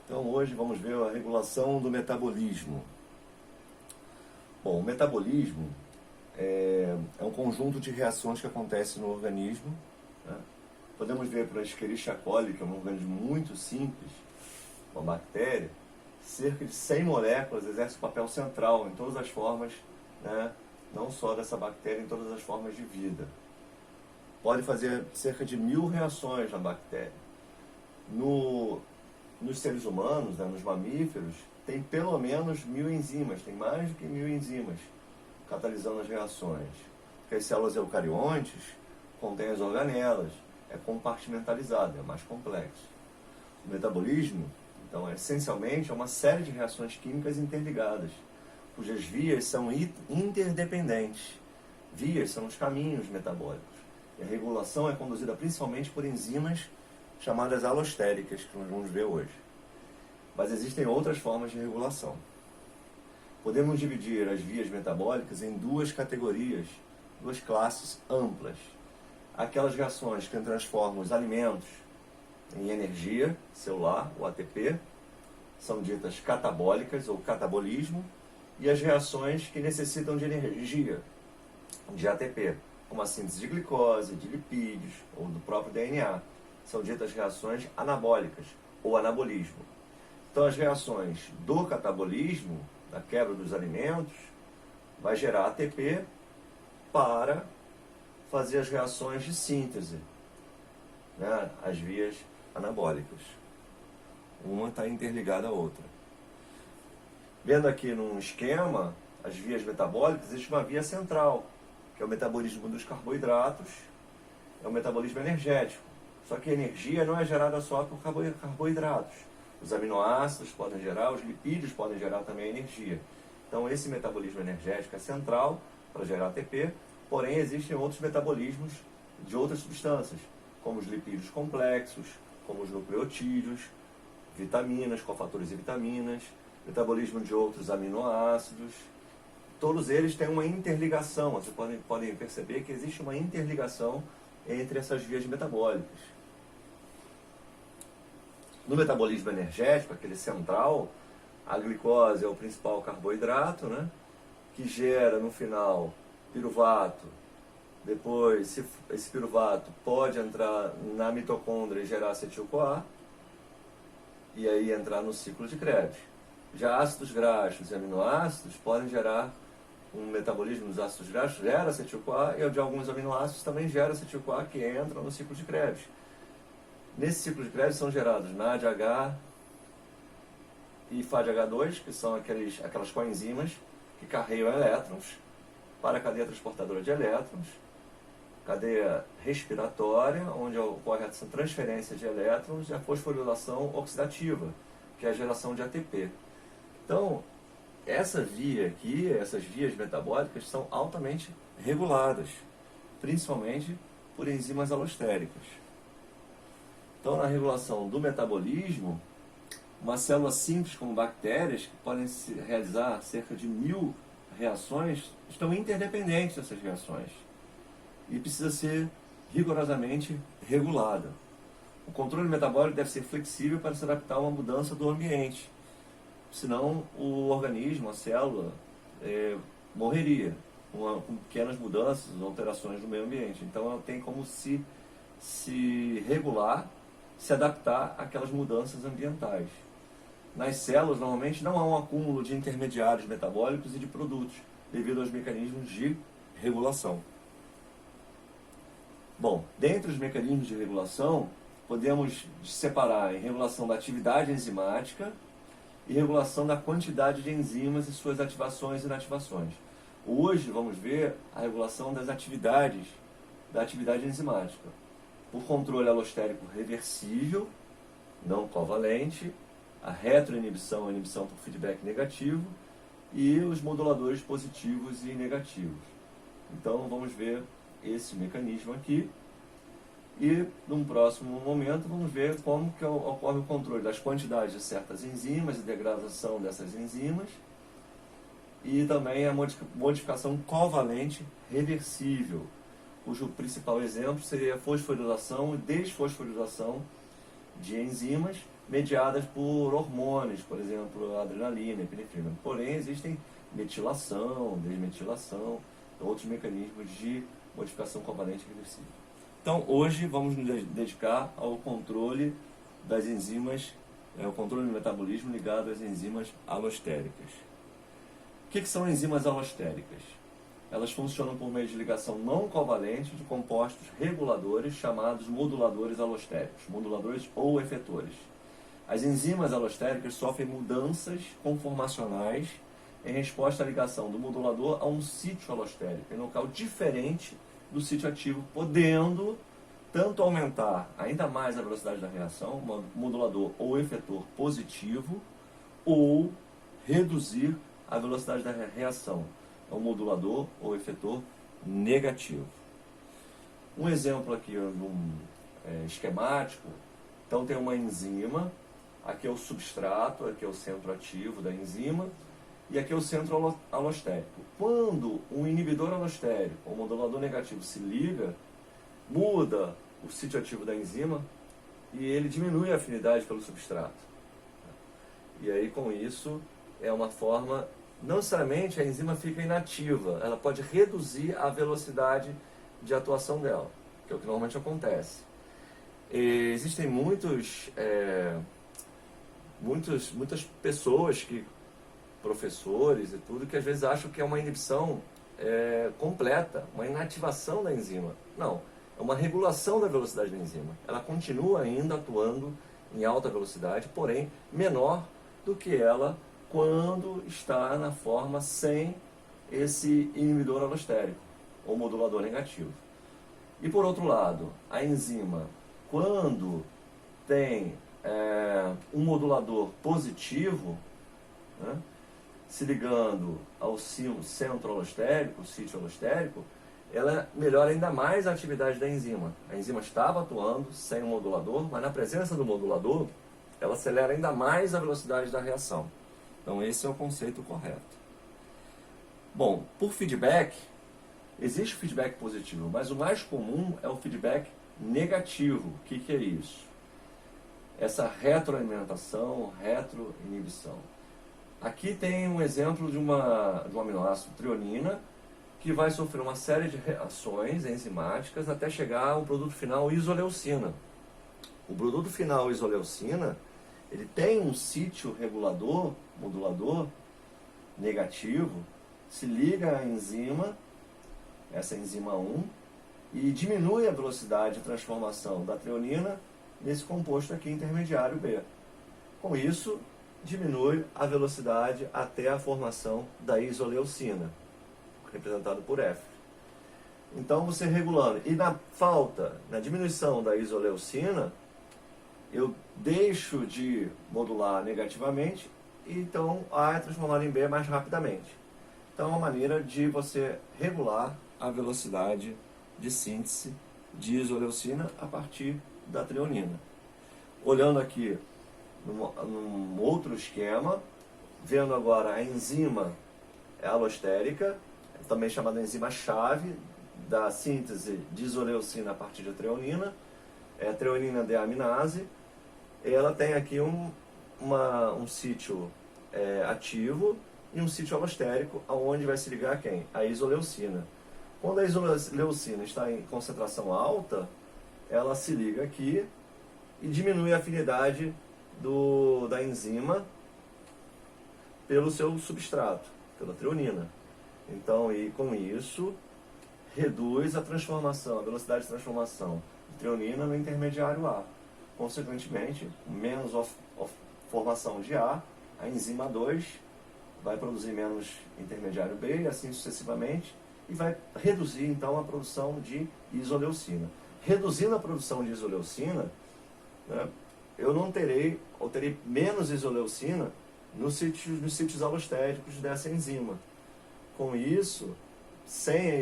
Então hoje vamos ver a regulação do metabolismo. Bom, o metabolismo é um conjunto de reações que acontecem no organismo, né? Podemos ver por Escherichia coli, que é um organismo muito simples, uma bactéria, cerca de 100 moléculas exerce um papel central em todas as formas, né? Não só dessa bactéria, em todas as formas de vida. Pode fazer cerca de 1000 reações na bactéria. Nos seres humanos, né, nos mamíferos, tem pelo menos 1000 enzimas, tem mais do que 1000 enzimas catalisando as reações. Porque as células eucariontes contêm as organelas, é compartimentalizado, é mais complexo. O metabolismo, então, essencialmente é uma série de reações químicas interligadas, cujas vias são interdependentes. Vias são os caminhos metabólicos. E a regulação é conduzida principalmente por enzimas chamadas alostéricas, que nós vamos ver hoje. Mas existem outras formas de regulação. Podemos dividir as vias metabólicas em duas categorias, duas classes amplas. Aquelas reações que transformam os alimentos em energia celular, o ATP, são ditas catabólicas ou catabolismo, e as reações que necessitam de energia, de ATP, como a síntese de glicose, de lipídios ou do próprio DNA, são ditas reações anabólicas ou anabolismo. Então as reações do catabolismo, da quebra dos alimentos, vai gerar ATP para fazer as reações de síntese, né? As vias anabólicas. Uma está interligada à outra. Vendo aqui num esquema, as vias metabólicas, existe uma via central, que é o metabolismo dos carboidratos, é o metabolismo energético. Só que a energia não é gerada só por carboidratos. Os aminoácidos podem gerar, os lipídios podem gerar também energia. Então esse metabolismo energético é central para gerar ATP, porém existem outros metabolismos de outras substâncias, como os lipídios complexos, como os nucleotídeos, vitaminas, cofatores e vitaminas, metabolismo de outros aminoácidos. Todos eles têm uma interligação, vocês podem perceber que existe uma interligação entre essas vias metabólicas. No metabolismo energético, aquele central, a glicose é o principal carboidrato, né, que gera no final piruvato. Depois, esse piruvato pode entrar na mitocôndria e gerar acetil-CoA, e aí entrar no ciclo de Krebs. Já ácidos graxos e aminoácidos podem gerar um metabolismo dos ácidos graxos, gera acetil-CoA, e o de alguns aminoácidos também gera acetil-CoA, que entra no ciclo de Krebs. Nesse ciclo de Krebs são gerados NADH e FADH2, que são aquelas coenzimas que carregam elétrons para a cadeia transportadora de elétrons, cadeia respiratória, onde ocorre essa transferência de elétrons, e a fosforilação oxidativa, que é a geração de ATP. Então, essa via aqui, essas vias metabólicas são altamente reguladas, principalmente por enzimas alostéricas. Então, na regulação do metabolismo, uma célula simples como bactérias, que podem realizar cerca de 1000 reações, estão interdependentes dessas reações e precisa ser rigorosamente regulada. O controle metabólico deve ser flexível para se adaptar a uma mudança do ambiente, senão o organismo, a célula, morreria com pequenas mudanças, alterações no meio ambiente. Então ela tem como se regular, se adaptar àquelas mudanças ambientais. Nas células, normalmente, não há um acúmulo de intermediários metabólicos e de produtos, devido aos mecanismos de regulação. Bom, dentre os mecanismos de regulação, podemos separar em regulação da atividade enzimática e regulação da quantidade de enzimas e suas ativações e inativações. Hoje vamos ver a regulação das atividades, da atividade enzimática, por controle alostérico reversível, não covalente, a retroinibição, a inibição por feedback negativo, e os moduladores positivos e negativos. Então vamos ver esse mecanismo aqui, e num próximo momento vamos ver como que ocorre o controle das quantidades de certas enzimas e degradação dessas enzimas, e também a modificação covalente reversível, cujo principal exemplo seria a fosforilação e desfosforilação de enzimas mediadas por hormônios, por exemplo, adrenalina, epinefrina. Porém, existem metilação, desmetilação, outros mecanismos de modificação covalente reversível. Então, hoje vamos nos dedicar ao controle das enzimas, o controle do metabolismo ligado às enzimas alostéricas. O que são enzimas alostéricas? Elas funcionam por meio de ligação não covalente de compostos reguladores chamados moduladores alostéricos, moduladores ou efetores. As enzimas alostéricas sofrem mudanças conformacionais em resposta à ligação do modulador a um sítio alostérico, em local diferente do sítio ativo, podendo tanto aumentar ainda mais a velocidade da reação, modulador ou efetor positivo, ou reduzir a velocidade da reação, um modulador ou efetor negativo. Um exemplo aqui, esquemático. Então tem uma enzima, aqui é o substrato, aqui é o centro ativo da enzima, e aqui é o centro alostérico. Quando um inibidor alostérico, ou modulador negativo, se liga, muda o sítio ativo da enzima e ele diminui a afinidade pelo substrato. E aí, com isso, é uma forma, não necessariamente a enzima fica inativa, ela pode reduzir a velocidade de atuação dela, que é o que normalmente acontece. E existem muitas pessoas, professores e tudo, que às vezes acham que é uma inibição completa, uma inativação da enzima. Não, é uma regulação da velocidade da enzima. Ela continua ainda atuando em alta velocidade, porém menor do que ela quando está na forma sem esse inibidor alostérico, ou modulador negativo. E por outro lado, a enzima, quando tem um modulador positivo, né, se ligando ao centro alostérico, o sítio alostérico, ela melhora ainda mais a atividade da enzima. A enzima estava atuando sem o modulador, mas na presença do modulador, ela acelera ainda mais a velocidade da reação. Então esse é o conceito correto. Bom, por feedback, existe feedback positivo, mas o mais comum é o feedback negativo. O que é isso? Essa retroalimentação, retroinibição. Aqui tem um exemplo de um aminoácido trionina, que vai sofrer uma série de reações enzimáticas até chegar ao produto final isoleucina. O produto final isoleucina, ele tem um sítio regulador, modulador, negativo, se liga à enzima, essa enzima 1, e diminui a velocidade de transformação da treonina nesse composto aqui intermediário B. Com isso, diminui a velocidade até a formação da isoleucina, representado por F. Então, você regulando. E na diminuição da isoleucina, eu deixo de modular negativamente, e então A é transformado em B mais rapidamente. Então, é uma maneira de você regular a velocidade de síntese de isoleucina a partir da treonina. Olhando aqui num outro esquema, vendo agora a enzima alostérica, também chamada enzima-chave da síntese de isoleucina a partir de treonina, a treonina deaminase. Ela tem aqui um sítio ativo e um sítio alostérico, aonde vai se ligar a quem? A isoleucina. Quando a isoleucina está em concentração alta, ela se liga aqui e diminui a afinidade da enzima pelo seu substrato, pela treonina. Então, e com isso, reduz a velocidade de transformação de treonina no intermediário A. Consequentemente, menos formação de A, a enzima 2 vai produzir menos intermediário B, e assim sucessivamente, e vai reduzir então a produção de isoleucina. Reduzindo a produção de isoleucina, né, eu terei menos isoleucina nos sítios alostéricos dessa enzima. Com isso, sem a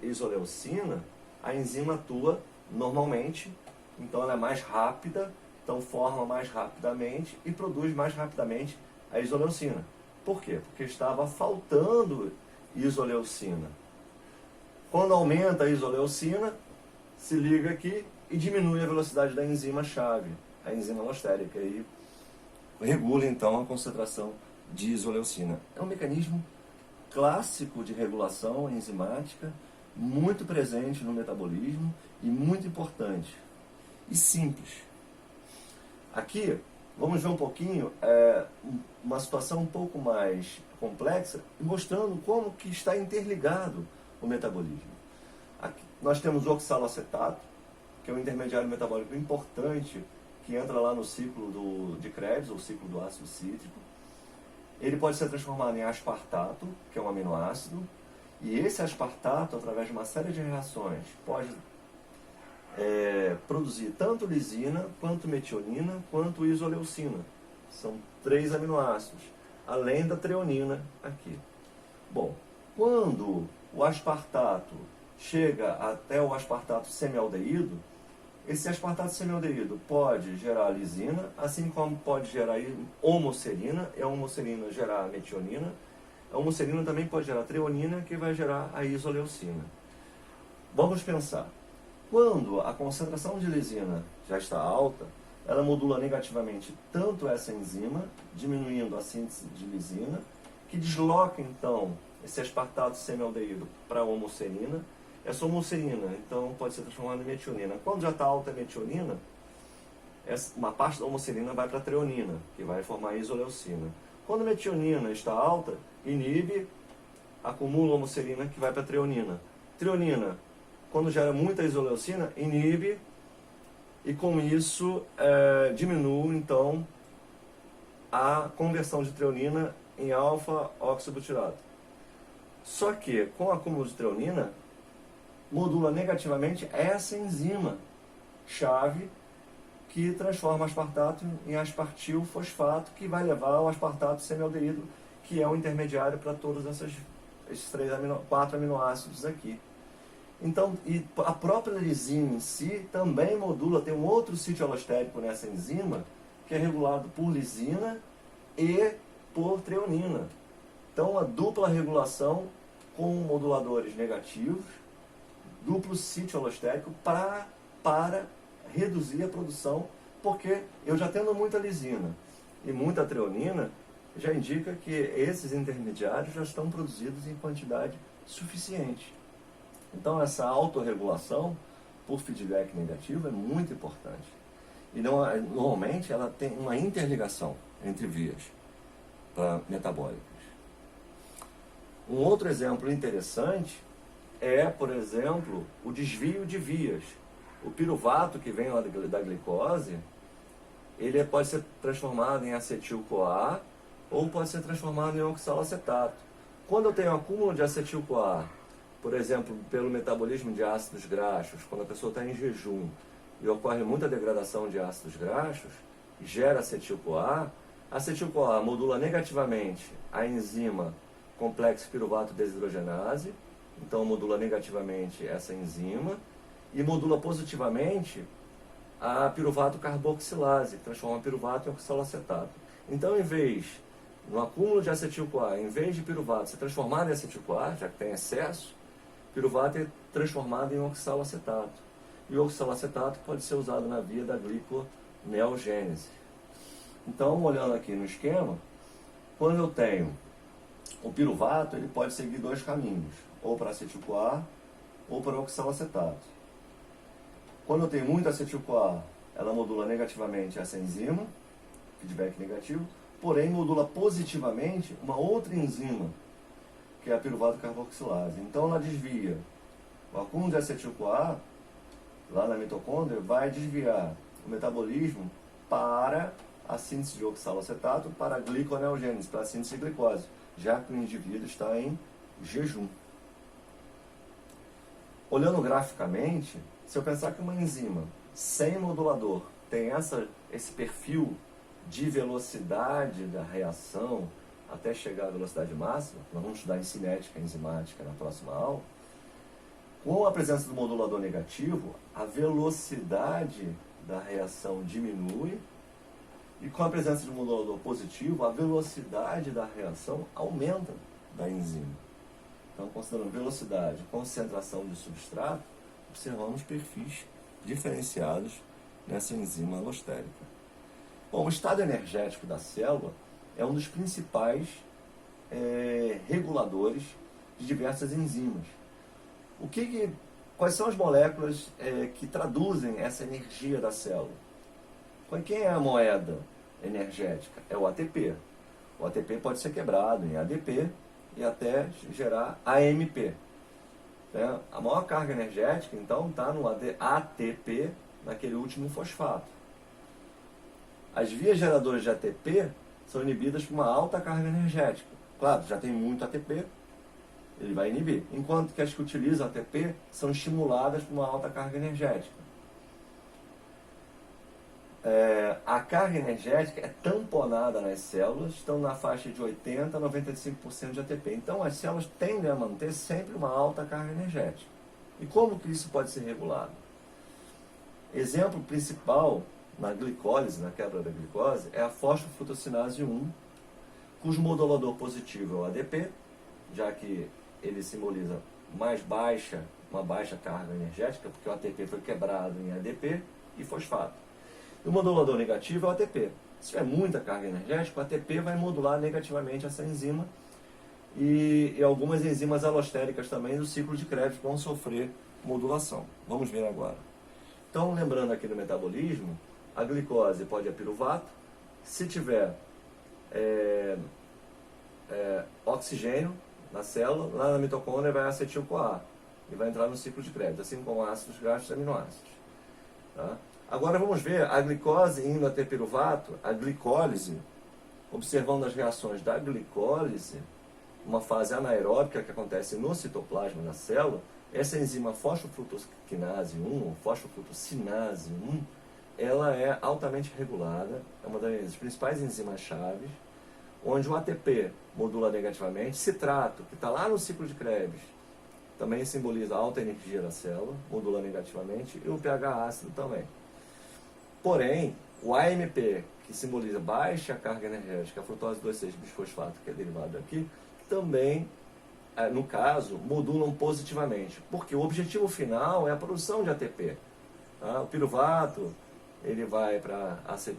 isoleucina, a enzima atua normalmente, então ela é mais rápida, então forma mais rapidamente e produz mais rapidamente a isoleucina. Por quê? Porque estava faltando isoleucina. Quando aumenta a isoleucina, se liga aqui e diminui a velocidade da enzima-chave. a enzima alostérica e regula então a concentração de isoleucina. É um mecanismo clássico de regulação enzimática, muito presente no metabolismo e muito importante e simples. Aqui vamos ver um pouquinho uma situação um pouco mais complexa, mostrando como que está interligado o metabolismo. Aqui nós temos o oxalacetato, que é um intermediário metabólico importante, que entra lá no ciclo de Krebs, ou ciclo do ácido cítrico. Ele pode ser transformado em aspartato, que é um aminoácido, e esse aspartato, através de uma série de reações, pode produzir tanto lisina, quanto metionina, quanto isoleucina. São 3 aminoácidos, além da treonina aqui. Bom, quando o aspartato chega até o aspartato semialdeído, esse aspartato semialdeído pode gerar lisina, assim como pode gerar homoserina, e a homoserina gerar metionina. A homoserina também pode gerar treonina, que vai gerar a isoleucina. Vamos pensar. Quando a concentração de lisina já está alta, ela modula negativamente tanto essa enzima, diminuindo a síntese de lisina, que desloca então esse aspartato semialdeído para a homoserina. Essa homoserina, então, pode ser transformada em metionina. Quando já está alta a metionina, uma parte da homoserina vai para a treonina, que vai formar a isoleucina. Quando a metionina está alta, inibe, acumula a homoserina, que vai para a treonina. Treonina, quando gera muita isoleucina, inibe, e com isso diminui, então, a conversão de treonina em alfa-oxibutirato. Só que, com o acúmulo de treonina, modula negativamente essa enzima chave que transforma aspartato em aspartil fosfato, que vai levar ao aspartato semialdeído, que é o intermediário para todos esses 4 aminoácidos aqui. Então, e a própria lisina em si também modula, tem um outro sítio alostérico nessa enzima, que é regulado por lisina e por treonina. Então, uma dupla regulação com moduladores negativos, duplo sítio alostérico para reduzir a produção, porque eu já tendo muita lisina e muita treonina, já indica que esses intermediários já estão produzidos em quantidade suficiente. Então essa autorregulação por feedback negativo é muito importante. E normalmente ela tem uma interligação entre vias metabólicas. Um outro exemplo interessante é, por exemplo, o desvio de vias. O piruvato que vem lá da glicose, ele pode ser transformado em acetil-CoA ou pode ser transformado em oxalacetato. Quando eu tenho acúmulo de acetil-CoA, por exemplo, pelo metabolismo de ácidos graxos, quando a pessoa está em jejum e ocorre muita degradação de ácidos graxos, gera acetil-CoA, a acetil-CoA modula negativamente a enzima complexo piruvato desidrogenase, então modula negativamente essa enzima, e modula positivamente a piruvato carboxilase, que transforma piruvato em oxalacetato. Então, em vez, no acúmulo de acetil-CoA, em vez de piruvato ser transformado em acetil-CoA, já que tem excesso, piruvato é transformado em oxalacetato. E o oxalacetato pode ser usado na via da gliconeogênese. Então, olhando aqui no esquema, quando eu tenho o piruvato, ele pode seguir 2 caminhos, ou para acetil-CoA ou para oxalacetato. Quando eu tenho muito acetil-CoA, ela modula negativamente essa enzima, feedback negativo, porém modula positivamente uma outra enzima, que é a piruvato carboxilase. Então ela desvia o acúmulo de acetil-CoA, lá na mitocôndria, vai desviar o metabolismo para a síntese de oxalacetato, para a gliconeogênese, para a síntese de glicose, já que o indivíduo está em jejum. Olhando graficamente, se eu pensar que uma enzima sem modulador tem esse perfil de velocidade da reação até chegar à velocidade máxima, nós vamos estudar em cinética enzimática na próxima aula, com a presença do modulador negativo, a velocidade da reação diminui, e com a presença de modulador positivo, a velocidade da reação aumenta da enzima. Então, considerando velocidade e concentração de substrato, observamos perfis diferenciados nessa enzima alostérica. Bom, o estado energético da célula é um dos principais reguladores de diversas enzimas. Quais são as moléculas que traduzem essa energia da célula? Quem é a moeda energética? É o ATP. O ATP pode ser quebrado em ADP e até gerar AMP. A maior carga energética, então, está no ATP, naquele último fosfato. As vias geradoras de ATP são inibidas por uma alta carga energética. Claro, já tem muito ATP, ele vai inibir. Enquanto que as que utilizam ATP são estimuladas por uma alta carga energética. A carga energética é tamponada nas células, estão na faixa de 80% a 95% de ATP. Então as células tendem a manter sempre uma alta carga energética. E como que isso pode ser regulado? Exemplo principal na glicólise, na quebra da glicose, é a fosfofrutossinase 1, cujo modulador positivo é o ADP, já que ele simboliza uma baixa carga energética, porque o ATP foi quebrado em ADP e fosfato. E o modulador negativo é o ATP. Se tiver muita carga energética, o ATP vai modular negativamente essa enzima e algumas enzimas alostéricas também do ciclo de Krebs vão sofrer modulação. Vamos ver agora. Então, lembrando aqui do metabolismo, a glicose pode ir a piruvato. Se tiver oxigênio na célula, lá na mitocôndria vai acetil-CoA e vai entrar no ciclo de Krebs, assim como ácidos graxos e aminoácidos. Tá? Agora vamos ver a glicose indo até piruvato, a glicólise, observando as reações da glicólise, uma fase anaeróbica que acontece no citoplasma da célula. Essa enzima fosfofrutosquinase 1, ou fosfofrutossinase 1, ela é altamente regulada, é uma das principais enzimas chaves, onde o ATP modula negativamente, citrato, que está lá no ciclo de Krebs, também simboliza a alta energia da célula, modula negativamente, e o pH ácido também. Porém, o AMP, que simboliza baixa carga energética, a frutose 2,6-bisfosfato, que é derivado daqui, também, no caso, modulam positivamente, porque o objetivo final é a produção de ATP. Tá? O piruvato, ele vai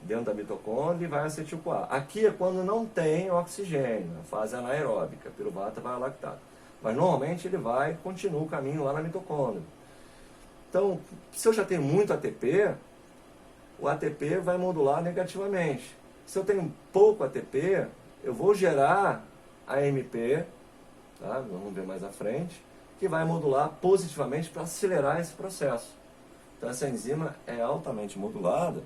dentro da mitocôndria e vai acetil-CoA. Aqui é quando não tem oxigênio, a fase anaeróbica, piruvato vai a lactato. Mas normalmente ele continua o caminho lá na mitocôndria. Então, se eu já tenho muito ATP, o ATP vai modular negativamente. Se eu tenho pouco ATP, eu vou gerar AMP, tá? Vamos ver mais à frente, que vai modular positivamente para acelerar esse processo. Então essa enzima é altamente modulada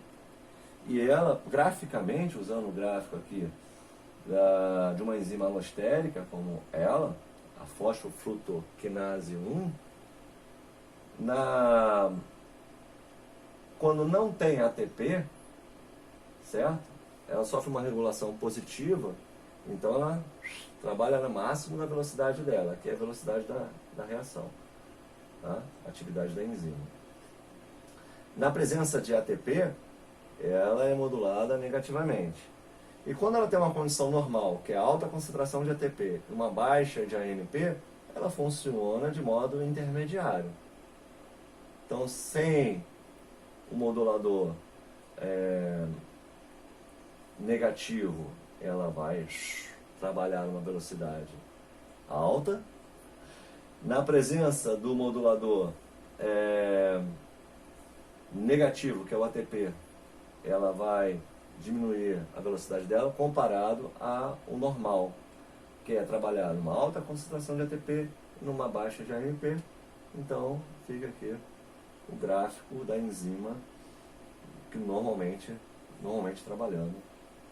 e ela, graficamente, usando o gráfico aqui de uma enzima alostérica como ela, a fosfofrutoquinase 1, quando não tem ATP, certo? Ela sofre uma regulação positiva, então ela trabalha no máximo na velocidade dela, que é a velocidade da reação, tá? A atividade da enzima. Na presença de ATP, ela é modulada negativamente. E quando ela tem uma condição normal, que é a alta concentração de ATP e uma baixa de AMP, ela funciona de modo intermediário. Então, sem o modulador negativo, ela vai trabalhar numa velocidade alta. Na presença do modulador negativo, que é o ATP, ela vai diminuir a velocidade dela comparado ao normal, que é trabalhar numa alta concentração de ATP e numa baixa de AMP. Então, fica aqui o gráfico da enzima que normalmente trabalhando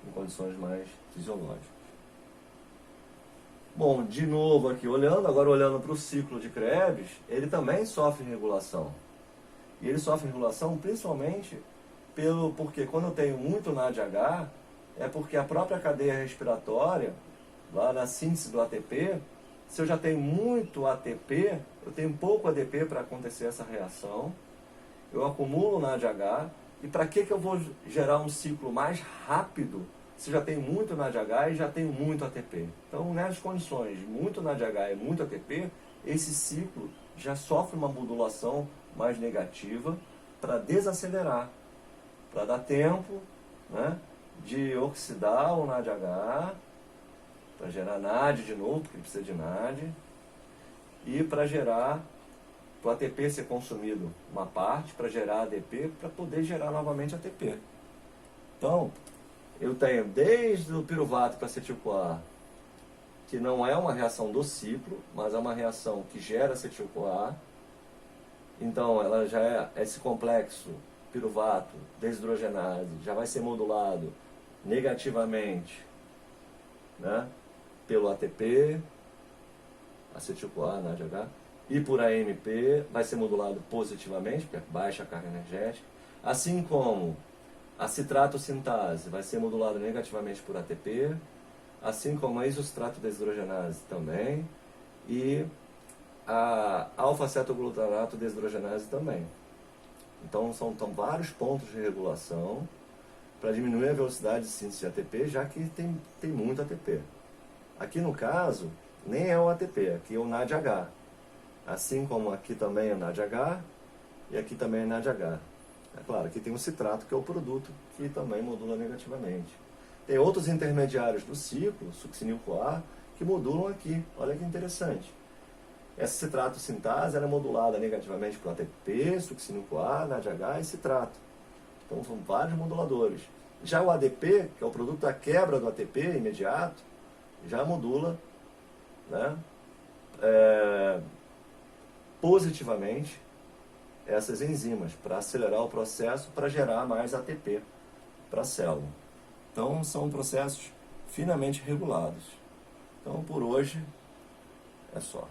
em condições mais fisiológicas. Bom, de novo aqui agora olhando para o ciclo de Krebs, ele também sofre regulação. E ele sofre regulação principalmente porque quando eu tenho muito NADH, é porque a própria cadeia respiratória, lá na síntese do ATP, se eu já tenho muito ATP, eu tenho pouco ADP para acontecer essa reação, eu acumulo NADH, e para que eu vou gerar um ciclo mais rápido se já tenho muito NADH e já tenho muito ATP? Então, nas condições de muito NADH e muito ATP, esse ciclo já sofre uma modulação mais negativa para desacelerar, para dar tempo, né, de oxidar o NADH, para gerar NAD de novo, porque precisa de NAD, e para gerar, para o ATP ser consumido uma parte, para gerar ADP, para poder gerar novamente ATP. Então, eu tenho desde o piruvato para acetil-CoA, que não é uma reação do ciclo, mas é uma reação que gera acetil-CoA. Então, ela já é esse complexo piruvato, desidrogenase, já vai ser modulado negativamente, né, pelo ATP, acetil-CoA, NADH, e por AMP, vai ser modulado positivamente, porque é baixa carga energética, assim como a citrato sintase vai ser modulado negativamente por ATP, assim como a isocitrato desidrogenase também, e a alfa-cetoglutarato desidrogenase também. Então, são vários pontos de regulação para diminuir a velocidade de síntese de ATP, já que tem muito ATP. Aqui no caso, nem é o ATP, aqui é o NADH. Assim como aqui também é NADH e aqui também é NADH. É claro, aqui tem o citrato, que é o produto que também modula negativamente. Tem outros intermediários do ciclo, succinil-CoA, que modulam aqui. Olha que interessante. Essa citrato sintase ela é modulada negativamente por ATP, succinil-CoA, NADH e citrato. Então são vários moduladores. Já o ADP, que é o produto da quebra do ATP imediato, já modula, né, positivamente essas enzimas para acelerar o processo, para gerar mais ATP para a célula. Então são processos finamente regulados. Então por hoje é só.